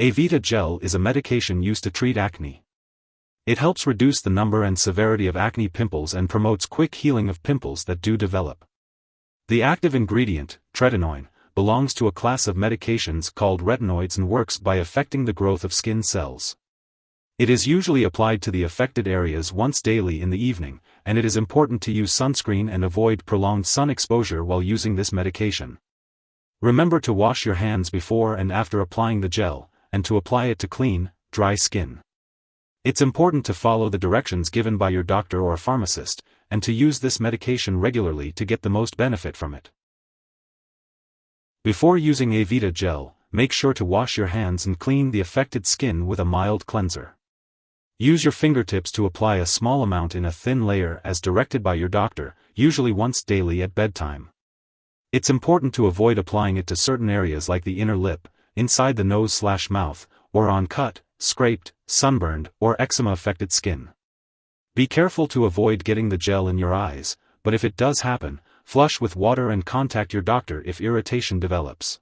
Avita Gel is a medication used to treat acne. It helps reduce the number and severity of acne pimples and promotes quick healing of pimples that do develop. The active ingredient, Tretinoin, belongs to a class of medications called retinoids and works by affecting the growth of skin cells. It is usually applied to the affected areas once daily in the evening, and it is important to use sunscreen and avoid prolonged sun exposure while using this medication. Remember to wash your hands before and after applying the gel, and to apply it to clean, dry skin. It's important to follow the directions given by your doctor or pharmacist, and to use this medication regularly to get the most benefit from it. Before using Avita Gel, make sure to wash your hands and clean the affected skin with a mild cleanser. Use your fingertips to apply a small amount in a thin layer as directed by your doctor, usually once daily at bedtime. It's important to avoid applying it to certain areas like the inner lip, inside the nose/mouth, or on cut, scraped, sunburned, or eczema-affected skin. Be careful to avoid getting the gel in your eyes, but if it does happen, flush with water and contact your doctor if irritation develops.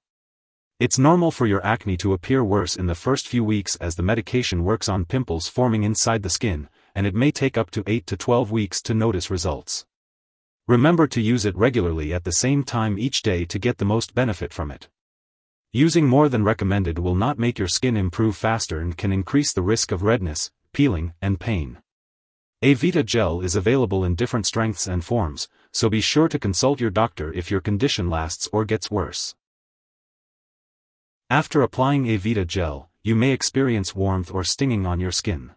It's normal for your acne to appear worse in the first few weeks as the medication works on pimples forming inside the skin, and it may take up to 8 to 12 weeks to notice results. Remember to use it regularly at the same time each day to get the most benefit from it. Using more than recommended will not make your skin improve faster and can increase the risk of redness, peeling, and pain. Avita Gel is available in different strengths and forms, so be sure to consult your doctor if your condition lasts or gets worse. After applying Avita Gel, you may experience warmth or stinging on your skin.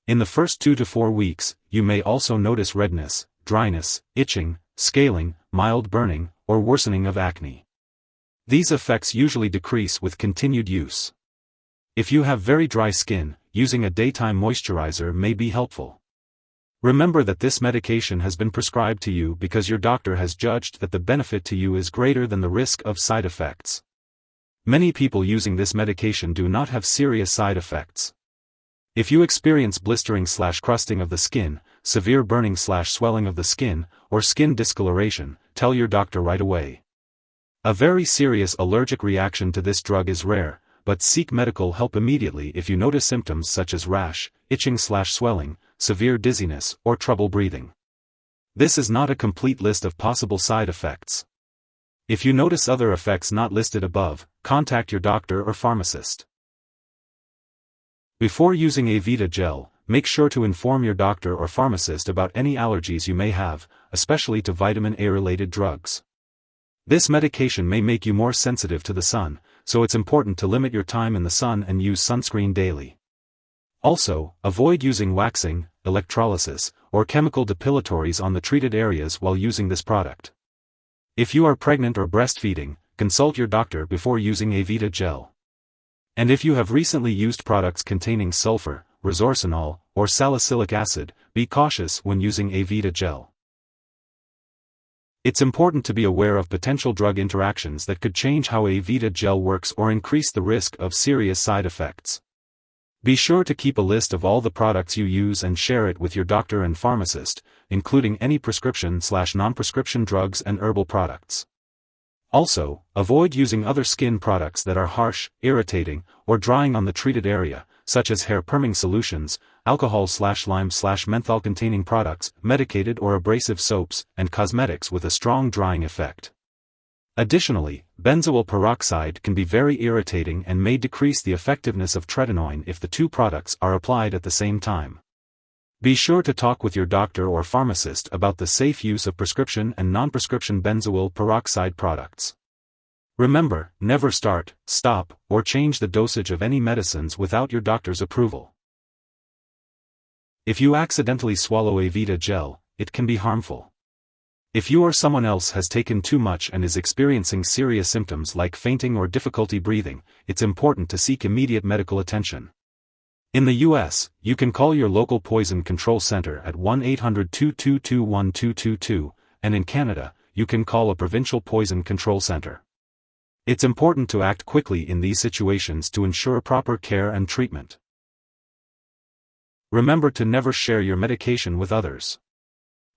In the first 2 to 4 weeks, you may also notice redness, dryness, itching, scaling, mild burning, or worsening of acne. These effects usually decrease with continued use. If you have very dry skin, using a daytime moisturizer may be helpful. Remember that this medication has been prescribed to you because your doctor has judged that the benefit to you is greater than the risk of side effects. Many people using this medication do not have serious side effects. If you experience blistering/crusting of the skin, severe burning/swelling of the skin, or skin discoloration, tell your doctor right away. A very serious allergic reaction to this drug is rare, but seek medical help immediately if you notice symptoms such as rash, itching/swelling, severe dizziness, or trouble breathing. This is not a complete list of possible side effects. If you notice other effects not listed above, contact your doctor or pharmacist. Before using Avita Gel, make sure to inform your doctor or pharmacist about any allergies you may have, especially to vitamin A-related drugs. This medication may make you more sensitive to the sun, so it's important to limit your time in the sun and use sunscreen daily. Also, avoid using waxing, electrolysis, or chemical depilatories on the treated areas while using this product. If you are pregnant or breastfeeding, consult your doctor before using Avita Gel. And if you have recently used products containing sulfur, resorcinol, or salicylic acid, be cautious when using Avita Gel. It's important to be aware of potential drug interactions that could change how Avita Gel works or increase the risk of serious side effects. Be sure to keep a list of all the products you use and share it with your doctor and pharmacist, including any prescription/non-prescription drugs and herbal products. Also, avoid using other skin products that are harsh, irritating, or drying on the treated area, such as hair perming solutions, alcohol/lime/menthol-containing products, medicated or abrasive soaps, and cosmetics with a strong drying effect. Additionally, benzoyl peroxide can be very irritating and may decrease the effectiveness of tretinoin if the two products are applied at the same time. Be sure to talk with your doctor or pharmacist about the safe use of prescription and non-prescription benzoyl peroxide products. Remember, never start, stop, or change the dosage of any medicines without your doctor's approval. If you accidentally swallow Avita Gel, it can be harmful. If you or someone else has taken too much and is experiencing serious symptoms like fainting or difficulty breathing, it's important to seek immediate medical attention. In the U.S., you can call your local poison control center at 1-800-222-1222, and in Canada, you can call a provincial poison control center. It's important to act quickly in these situations to ensure proper care and treatment. Remember to never share your medication with others.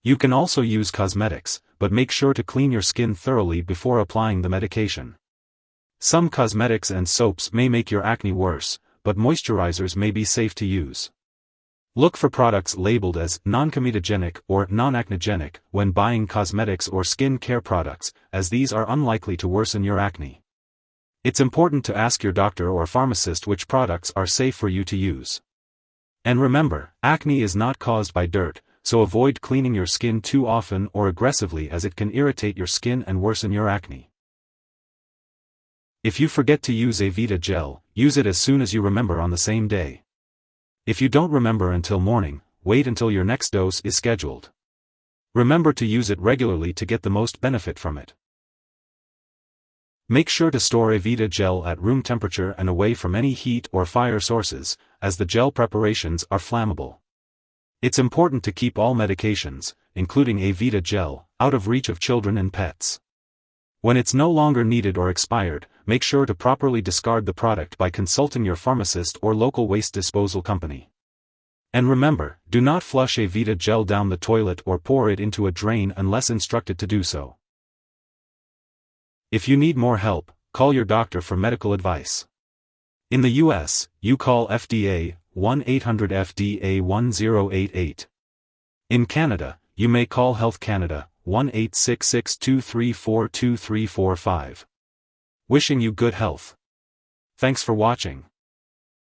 You can also use cosmetics, but make sure to clean your skin thoroughly before applying the medication. Some cosmetics and soaps may make your acne worse, but moisturizers may be safe to use. Look for products labeled as non-comedogenic or non-acnogenic when buying cosmetics or skin care products, as these are unlikely to worsen your acne. It's important to ask your doctor or pharmacist which products are safe for you to use. And remember, acne is not caused by dirt, so avoid cleaning your skin too often or aggressively, as it can irritate your skin and worsen your acne. If you forget to use Avita Gel, use it as soon as you remember on the same day. If you don't remember until morning, wait until your next dose is scheduled. Remember to use it regularly to get the most benefit from it. Make sure to store Avita Gel at room temperature and away from any heat or fire sources, as the gel preparations are flammable. It's important to keep all medications, including Avita Gel, out of reach of children and pets. When it's no longer needed or expired, make sure to properly discard the product by consulting your pharmacist or local waste disposal company. And remember, do not flush Avita Gel down the toilet or pour it into a drain unless instructed to do so. If you need more help, call your doctor for medical advice. In the US, you call FDA 1-800-FDA-1088. In Canada, you may call Health Canada 1-866-234-2345. Wishing you good health. Thanks for watching.